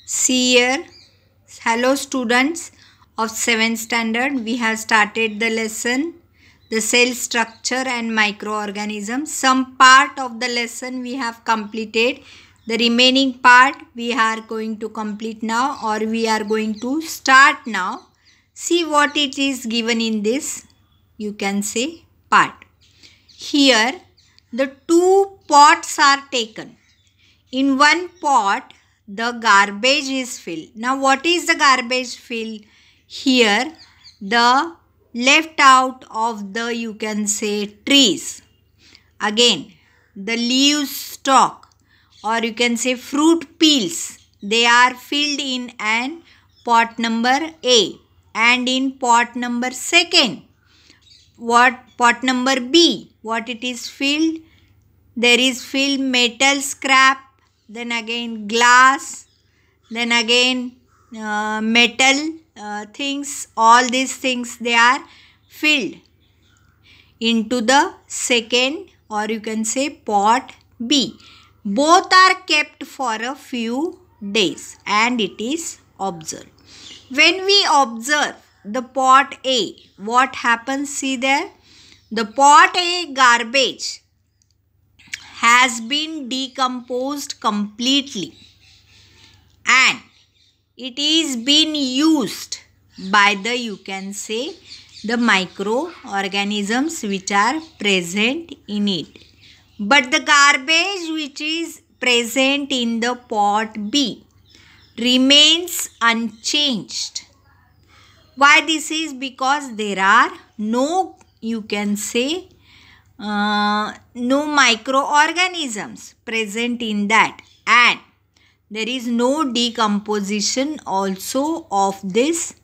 See here. Hello students of 7th standard. We have started the lesson the cell structure and microorganisms. Some part of the lesson we have completed. The remaining part we are going to complete now, or we are going to start now. See what it is given in this, you can say, part. Here the two pots are taken. In one pot, the garbage is filled. Now, what is the garbage filled? Here, the left out of the, you can say, trees. Again, the leaves stalk, or you can say fruit peels. They are filled in an pot number A, and in pot number second. What pot number B? What it is filled? There is filled metal scrap, then again glass, then again metal things. All these things, they are filled into the second, or you can say pot B. Both are kept for a few days and it is observed. When we observe the pot A, what happens? See there, the pot A garbage has been decomposed completely and it is being used by the, you can say, the microorganisms which are present in it. But the garbage which is present in the pot B remains unchanged. Why this is? Because there are no, you can say, no microorganisms present in that, and there is no decomposition also of these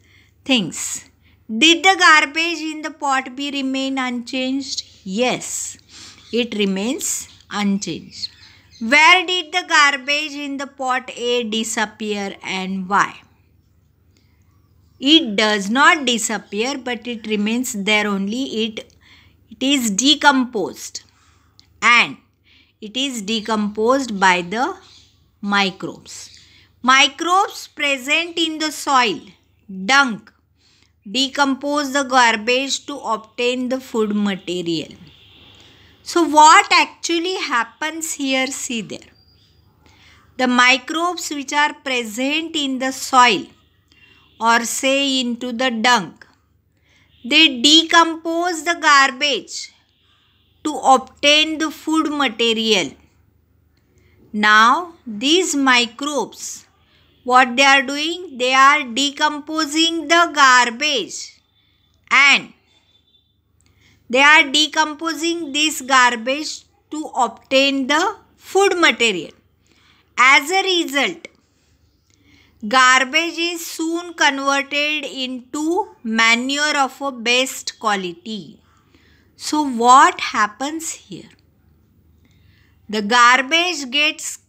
things. Did the garbage in the pot B remain unchanged? Yes, it remains unchanged. Where did the garbage in the pot A disappear and why? It does not disappear, but it remains there only. It is decomposed, and it is decomposed by the microbes. Microbes present in the soil, dung, decompose the garbage to obtain the food material. So what actually happens here? See there. The microbes which are present in the soil, or say into the dung, they decompose the garbage to obtain the food material. Now, these microbes, what they are doing? They are decomposing the garbage, and they are decomposing this garbage to obtain the food material. As a result, garbage is soon converted into manure of a best quality. So what happens here? The garbage gets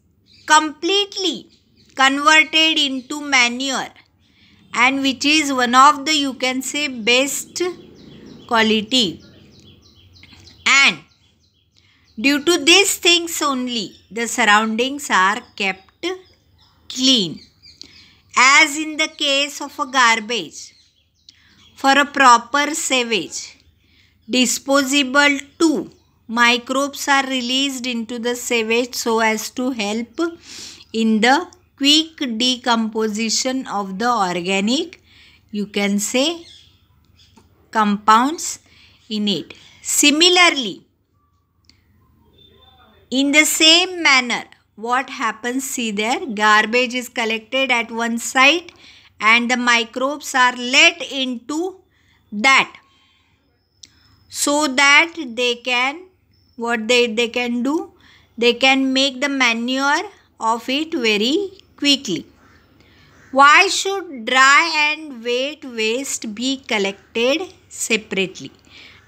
completely converted into manure, and which is one of the, you can say, best quality. And due to these things only, the surroundings are kept clean. As in the case of a garbage, for a proper sewage, disposable too, microbes are released into the sewage so as to help in the quick decomposition of the organic, you can say, compounds in it. Similarly, in the same manner, what happens? See there, garbage is collected at one site and the microbes are let into that, so that they can, what they can do? They can make the manure of it very quickly. Why should dry and wet waste be collected separately?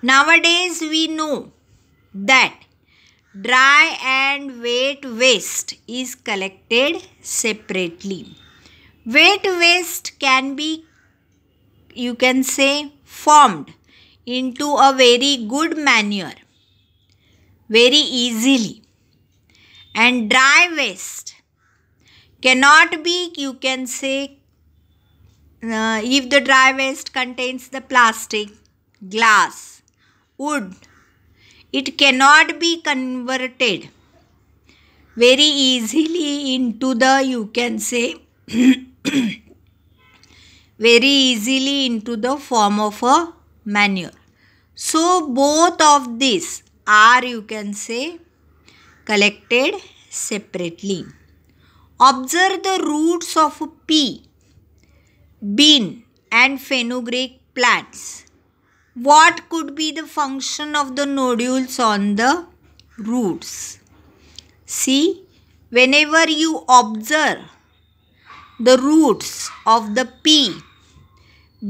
Nowadays we know that dry and wet waste is collected separately. Wet waste can be, you can say, formed into a very good manure very easily, and dry waste Cannot be, you can say, if the dry waste contains the plastic, glass, wood, it cannot be converted very easily into the, you can say, very easily into the form of a manure. So both of these are, you can say, collected separately. Observe the roots of pea, bean and fenugreek plants. What could be the function of the nodules on the roots? See, whenever you observe the roots of the pea,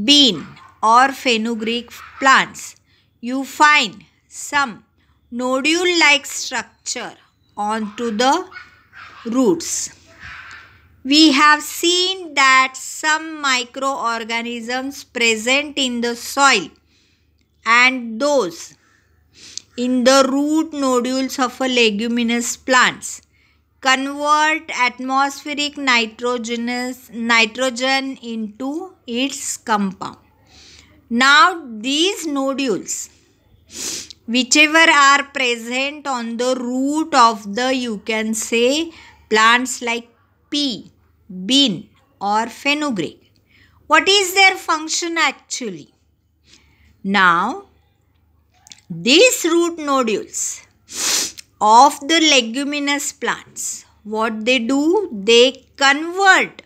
bean or fenugreek plants, you find some nodule-like structure onto the roots. We have seen that some microorganisms present in the soil and those in the root nodules of a leguminous plants convert atmospheric nitrogen into its compound. Now these nodules, whichever are present on the root of the, you can say, plants like pea, bean or fenugreek, what is their function actually? Now these root nodules of the leguminous plants, what they do? They convert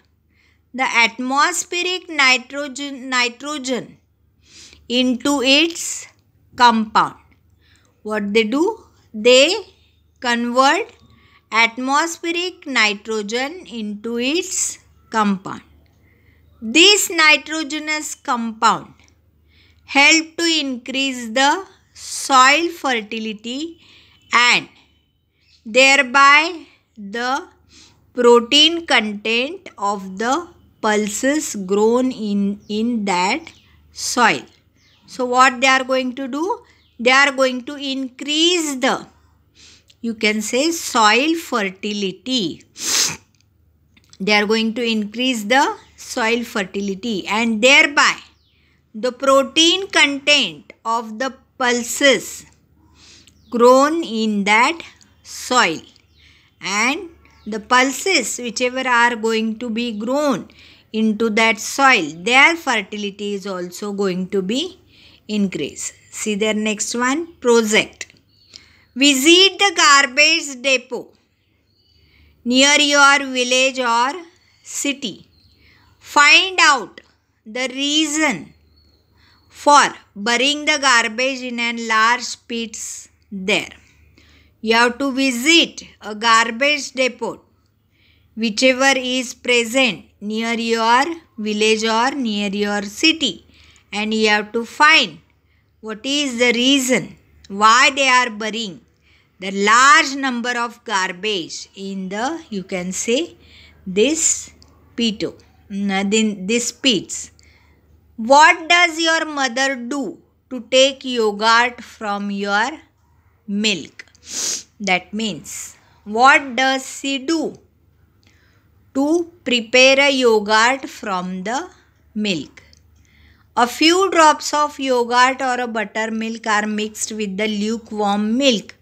the atmospheric nitrogen into its compound. What they do? They convert atmospheric nitrogen into its compound. This nitrogenous compound help to increase the soil fertility and thereby the protein content of the pulses grown in that soil. So what they are going to do? They are going to increase the, you can say, soil fertility. They are going to increase the soil fertility and thereby the protein content of the pulses grown in that soil, and the pulses whichever are going to be grown into that soil, their fertility is also going to be increased. See their next one, project. Visit the garbage depot near your village or city. Find out the reason for burying the garbage in a large pits there. You have to visit a garbage depot whichever is present near your village or near your city, and you have to find what is the reason why they are burying the large number of garbage in the, you can say, this pits. What does your mother do to take yogurt from your milk? That means, what does she do to prepare a yogurt from the milk? A few drops of yogurt or a buttermilk are mixed with the lukewarm milk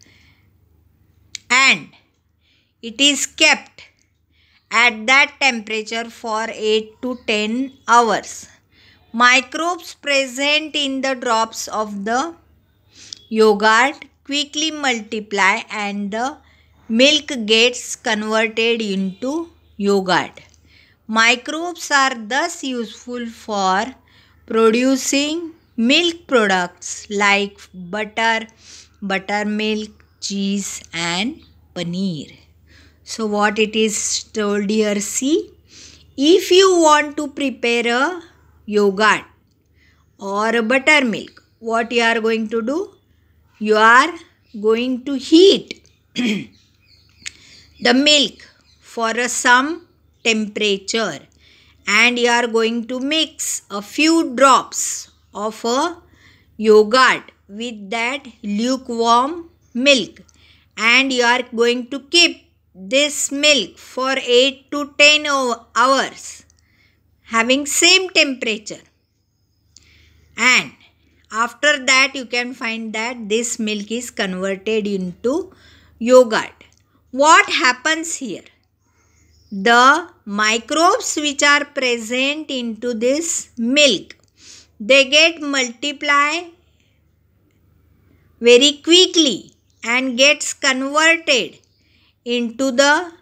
and it is kept at that temperature for 8 to 10 hours. Microbes present in the drops of the yogurt quickly multiply and the milk gets converted into yogurt. Microbes are thus useful for producing milk products like butter, buttermilk, cheese and paneer. So what it is told here, see, if you want to prepare a yogurt or a buttermilk, what you are going to do? You are going to heat the milk for some temperature and you are going to mix a few drops of a yogurt with that lukewarm milk and you are going to keep this milk for 8 to 10 hours having same temperature, and after that you can find that this milk is converted into yogurt. What happens here? The microbes which are present into this milk, they get multiply very quickly and gets converted into the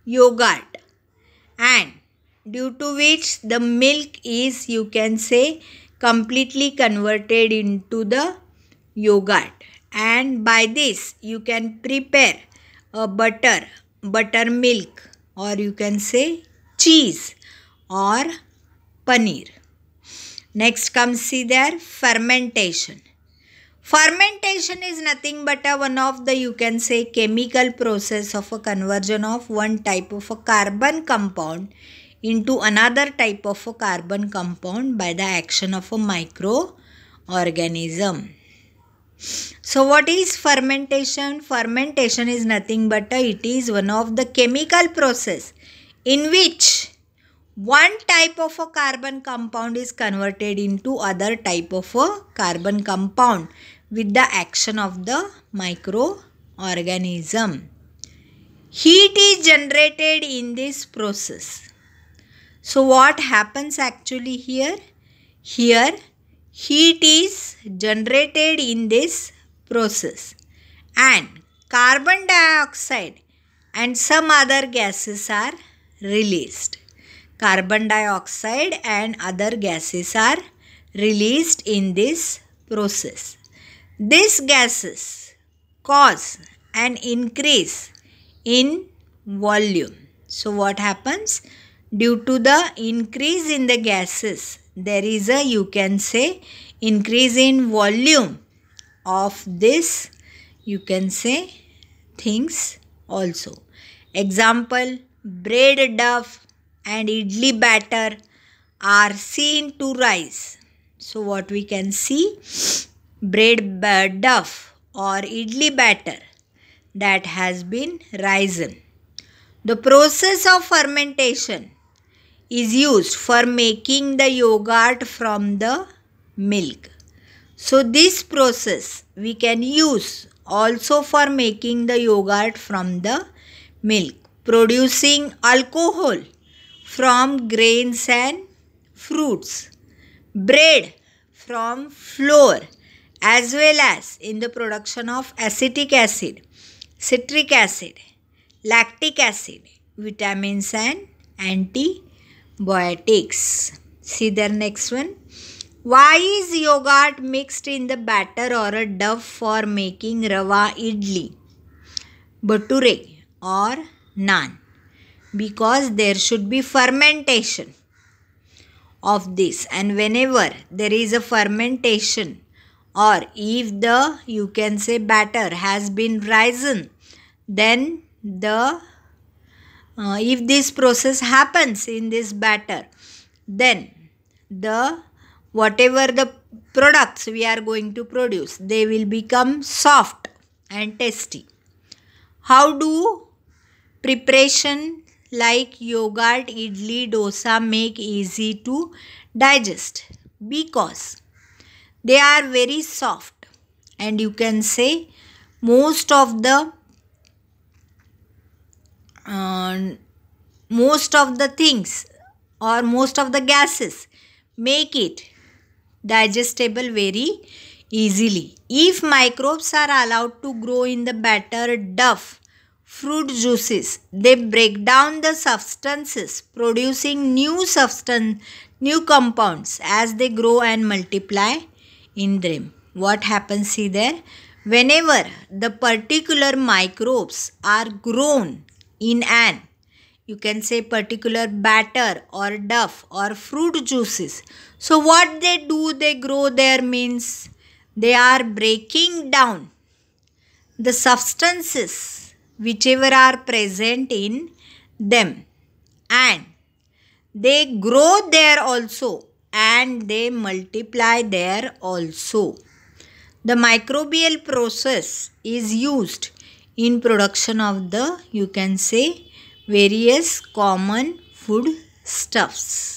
yogurt, and due to which the milk is, you can say, completely converted into the yogurt, and by this you can prepare a buttermilk, or you can say cheese or paneer. Next comes, see there, fermentation. Fermentation is nothing but one of the, you can say, chemical process of a conversion of one type of a carbon compound into another type of a carbon compound by the action of a microorganism. So what is fermentation? Fermentation is nothing but it is one of the chemical process in which one type of a carbon compound is converted into other type of a carbon compound with the action of the microorganism. Heat is generated in this process. So what happens actually here? Here heat is generated in this process and carbon dioxide and some other gases are released. Carbon dioxide and other gases are released in this process. These gases cause an increase in volume. So what happens? Due to the increase in the gases, there is a, you can say, increase in volume of this, you can say, things also. Example, bread dough and idli batter are seen to rise. So what we can see? Bread dough or idli batter that has been risen. The process of fermentation is used for making the yogurt from the milk. So this process we can use also for making the yogurt from the milk, producing alcohol from grains and fruits, bread from flour, as well as in the production of acetic acid, citric acid, lactic acid, vitamins and antibiotics. See the next one. Why is yogurt mixed in the batter or a dough for making rava idli, bhature or naan? Because there should be fermentation of this, and whenever there is a fermentation, or if the, you can say, batter has been risen, then the if this process happens in this batter, then the whatever the products we are going to produce, they will become soft and tasty. How do preparation like yogurt, idli, dosa make easy to digest? Because they are very soft, and you can say most of the things or most of the gases make it digestible very easily. If microbes are allowed to grow in the batter dough, fruit juices, they break down the substances, producing new compounds as they grow and multiply in them. What happens, see there? Whenever the particular microbes are grown in an, you can say, particular batter or dough or fruit juices, so what they do, they grow there means they are breaking down the substances whichever are present in them, and they grow there also and they multiply there also. The microbial process is used in production of the, you can say, various common food stuffs.